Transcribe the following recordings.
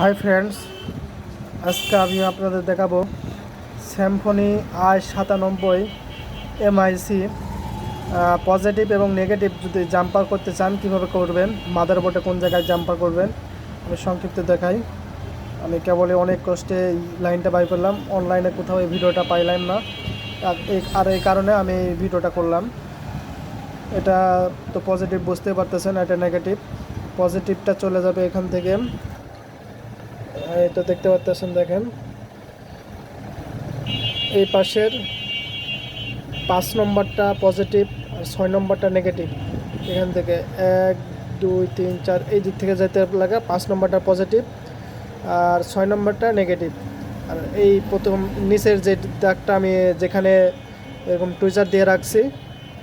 Hi friends, আজকে আমি আপনাদের দেখাবো স্যামফনি i97 এমআইসি পজিটিভ এবং নেগেটিভ যদি জাম্পার করতে চান কীভাবে করবেন, মাদারবোর্ডে কোন জায়গায় জাম্পার করবেন আমি সংক্ষিপ্ত দেখাই। আমি কেবলই অনেক কষ্টে এই লাইনটা বাই করলাম, অনলাইনে কোথাও এই ভিডিওটা পাইলাম না, আর এই কারণে আমি এই ভিডিওটা করলাম। এটা তো পজিটিভ বুঝতে পারতেছেন, এটা নেগেটিভ। পজিটিভটা চলে যাবে এখান থেকে, এটা দেখতে পাচ্ছেন, দেখেন এই পাশের 5 নম্বরটা পজিটিভ আর 6 নম্বরটা নেগেটিভ। এখান থেকে 1 2 3 4 এই দিক থেকে যেতে লাগে, 5 নম্বরটা পজিটিভ আর 6 নম্বরটা নেগেটিভ। আর এই প্রথম নিচের যে দাগটা আমি যেখানে এরকম টুইজার দিয়ে রাখছি,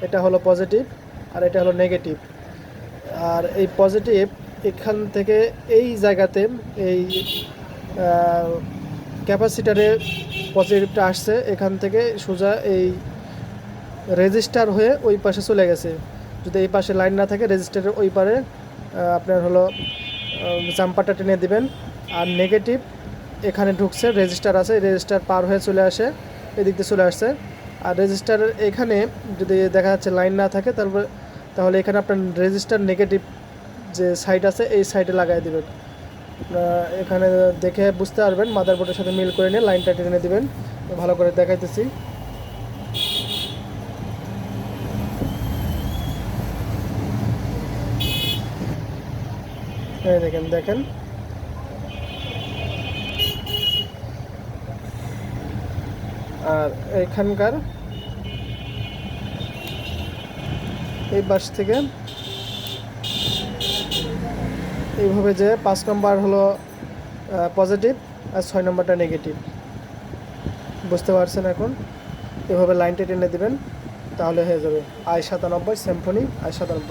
এটা হলো পজিটিভ আর এটা হলো নেগেটিভ। আর এই পজিটিভ এখান থেকে এই জায়গাতে এই ক্যাপাসিটারে পজিটিভটা আসছে, এখান থেকে সোজা এই রেজিস্টার হয়ে ওই পাশে চলে গেছে। যদি এই পাশে লাইন না থাকে, রেজিস্টারের ওই পারে আপনার হলো জাম্পারটা টেনে দিবেন। আর নেগেটিভ এখানে ঢুকছে, রেজিস্টার আছে, রেজিস্টার পার হয়ে চলে আসে, এদিক দিয়ে চলে আসছে। আর রেজিস্টারের এখানে যদি দেখা যাচ্ছে লাইন না থাকে, তাহলে এখানে আপনার রেজিস্টার নেগেটিভ যে সাইড আছে এই সাইডে লাগাই দেবেন। এখানে দেখে বুঝতে পারবেন, মাদারবোর্ডের সাথে মিল করে নিয়ে লাইনটা টেনে দিবেন। ভালো করে দেখাইতেছি। এই দেখেন আর এখানকার এই পাশ থেকে এইভাবে যে 5 নম্বর হলো পজিটিভ আর 6 নম্বরটা নেগেটিভ, বুঝতে পারছেন? এখন এভাবে লাইনটা টেনে দিবেন, তাহলে হয়ে যাবে i97 স্যামফনি i97।